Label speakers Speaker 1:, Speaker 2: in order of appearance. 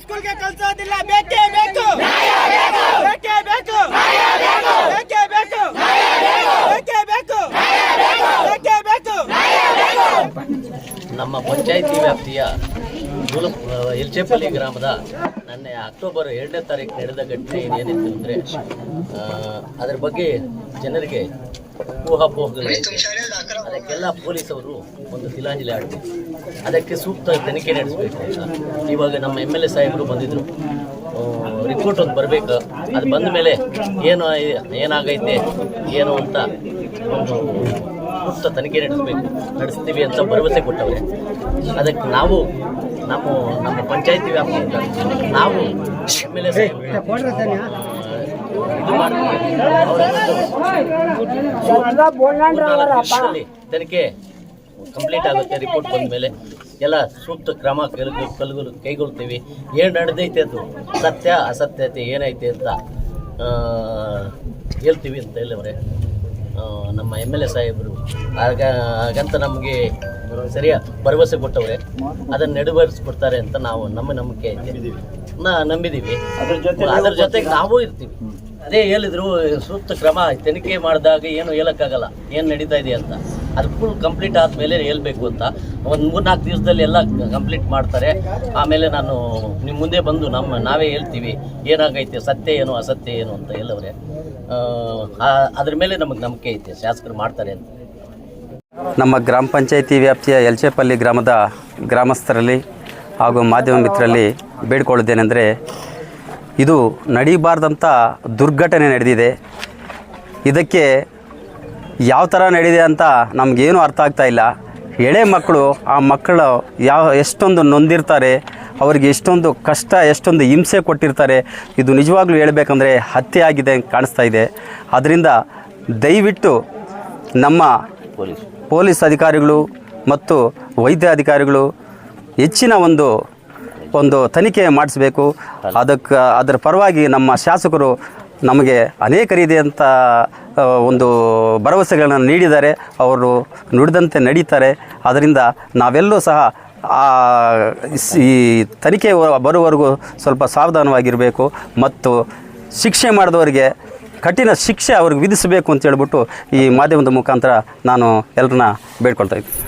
Speaker 1: ಸ್ಕೂಲ್ಗೆ ಕಳಿಸೋದಿಲ್ಲ, ಬೇಕೇ ಬೇಕು.
Speaker 2: ನಮ್ಮ ಪಂಚಾಯಿತಿ ವ್ಯಾಪ್ತಿಯ ಎಲ್ಚೇಪಲ್ಲಿ ಗ್ರಾಮದ ನಿನ್ನೆ ಅಕ್ಟೋಬರ್ 2ನೇ ತಾರೀಕು ನಡೆದ ಘಟನೆ ಏನೇನಿತ್ತು ಅಂದರೆ ಅದರ ಬಗ್ಗೆ ಜನರಿಗೆ ಊಹಾಪೋಹಗಳಿತ್ತು. ಅದಕ್ಕೆಲ್ಲ ಪೊಲೀಸವರು ಒಂದು ತಿಲಾಂಜಲಿ ಆಡಬೇಕು, ಅದಕ್ಕೆ ಸೂಕ್ತ ತನಿಖೆ ನಡೆಸಬೇಕು ಅಂತ ಇವಾಗ ನಮ್ಮ MLA ಸಾಹೇಬರು ಬಂದಿದ್ದರು. ರಿಪೋರ್ಟ್ ಒಂದು ಬರಬೇಕು, ಅದು ಬಂದ ಮೇಲೆ ಏನಾಗೈತೆ ಏನು ಅಂತ ಒಂದು ಸೂಕ್ತ ತನಿಖೆ ನಡೆಸ್ತೀವಿ ಅಂತ ಭರವಸೆ ಕೊಟ್ಟವ್ರೆ. ಅದಕ್ಕೆ ನಾವು ನಮ್ಮ ಪಂಚಾಯಿತಿ ವ್ಯಾಪ್ತಿಯಿಂದ ನಾವು MLA ಇದು ಮಾಡ್ತೀವಿ. ತನಿಖೆ ಕಂಪ್ಲೀಟ್ ಆಗುತ್ತೆ. ರಿಪೋರ್ಟ್ ಬಂದ ಮೇಲೆ ಎಲ್ಲ ಸೂಕ್ತ ಕ್ರಮ ಕೈಗೊಳ್ತೀವಿ. ಏನು ನಡೆದೈತೆ ಅದು ಸತ್ಯ ಅಸತ್ಯತೆ ಏನೈತೆ ಅಂತ ಹೇಳ್ತೀವಿ ಅಂತ ಹೇಳವ್ರೆ ನಮ್ಮ MLA ಸಾಹೇಬರು. ಹಾಗಂತ ನಮಗೆ ಸರಿಯಾಗಿ ಭರವಸೆ ಕೊಟ್ಟವ್ರೆ, ಅದನ್ನು ನೆರವೇರಿಸ್ಕೊಡ್ತಾರೆ ಅಂತ ನಾವು ನಮ್ಮ ನಂಬಿಕೆ ನಂಬಿದ್ದೀವಿ. ಅದ್ರ ಜೊತೆಗೆ ನಾವು ಇರ್ತೀವಿ. ಅದೇ ಹೇಳಿದ್ರು, ಸೂಕ್ತ ಕ್ರಮ ತನಿಖೆ ಮಾಡಿದಾಗ ಏನು ಹೇಳೋಕ್ಕಾಗಲ್ಲ ಏನು ನಡೀತಾ ಇದೆ ಅಂತ. ಅದು ಫುಲ್ ಕಂಪ್ಲೀಟ್ ಆದಮೇಲೆ ಹೇಳ್ಬೇಕು ಅಂತ. ಒಂದು 3-4 ದಿವಸದಲ್ಲಿ ಎಲ್ಲ ಕಂಪ್ಲೀಟ್ ಮಾಡ್ತಾರೆ. ಆಮೇಲೆ ನಾನು ನಿಮ್ಮ ಮುಂದೆ ಬಂದು ನಾವೇ ಹೇಳ್ತೀವಿ ಏನಾಗೈತೆ, ಸತ್ಯ ಏನು ಅಸತ್ಯ ಏನು ಅಂತ ಹೇಳವ್ರೆ. ಅದ್ರ ಮೇಲೆ ನಮಗೆ ನಂಬಿಕೆ ಐತೆ, ಶಾಸಕರು ಮಾಡ್ತಾರೆ ಅಂತ.
Speaker 3: ನಮ್ಮ ಗ್ರಾಮ ಪಂಚಾಯಿತಿ ವ್ಯಾಪ್ತಿಯ ಎಲ್ಚೇಪಲ್ಲಿ ಗ್ರಾಮದ ಗ್ರಾಮಸ್ಥರಲ್ಲಿ ಹಾಗೂ ಮಾಧ್ಯಮ ಮಿತ್ರರಲ್ಲಿ ಬೇಡಿಕೊಳ್ಳುವುದೇನೆಂದರೆ, ಇದು ನಡೀಬಾರ್ದಂಥ ದುರ್ಘಟನೆ ನಡೆದಿದೆ. ಇದಕ್ಕೆ ಯಾವ ಥರ ನಡೆದಿದೆ ಅಂತ ನಮಗೇನು ಅರ್ಥ ಆಗ್ತಾಯಿಲ್ಲ. ಎಳೆ ಮಕ್ಕಳು, ಆ ಮಕ್ಕಳು ಎಷ್ಟೊಂದು ನೊಂದಿರ್ತಾರೆ, ಅವರಿಗೆ ಎಷ್ಟೊಂದು ಕಷ್ಟ, ಎಷ್ಟೊಂದು ಹಿಂಸೆ ಕೊಟ್ಟಿರ್ತಾರೆ. ಇದು ನಿಜವಾಗ್ಲೂ ಹೇಳಬೇಕಂದ್ರೆ ಹತ್ಯೆ ಆಗಿದೆ ಕಾಣಿಸ್ತಾ ಇದೆ. ಆದ್ದರಿಂದ ದಯವಿಟ್ಟು ನಮ್ಮ ಪೊಲೀಸ್ ಅಧಿಕಾರಿಗಳು ಮತ್ತು ವೈದ್ಯ ಅಧಿಕಾರಿಗಳು ಹೆಚ್ಚಿನ ಒಂದು ತನಿಖೆ ಮಾಡಿಸಬೇಕು. ಅದರ ಪರವಾಗಿ ನಮ್ಮ ಶಾಸಕರು ನಮಗೆ ಅನೇಕ ರೀತಿಯಂಥ ಒಂದು ಭರವಸೆಗಳನ್ನು ನೀಡಿದ್ದಾರೆ. ಅವರು ನುಡಿದಂತೆ ನಡೀತಾರೆ. ಅದರಿಂದ ನಾವೆಲ್ಲೂ ಸಹ ಈ ತನಿಖೆ ಬರುವವರೆಗೂ ಸ್ವಲ್ಪ ಸಾವಧಾನವಾಗಿರಬೇಕು ಮತ್ತು ಶಿಕ್ಷೆ ಮಾಡಿದವರಿಗೆ ಕಠಿಣ ಶಿಕ್ಷೆ ಅವ್ರಿಗೆ ವಿಧಿಸಬೇಕು ಅಂತ ಹೇಳ್ಬಿಟ್ಟು ಈ ಮಾಧ್ಯಮದ ಮುಖಾಂತರ ನಾನು ಎಲ್ಲರನ್ನ ಬೇಡ್ಕೊಳ್ತಾ ಇದ್ದೀನಿ.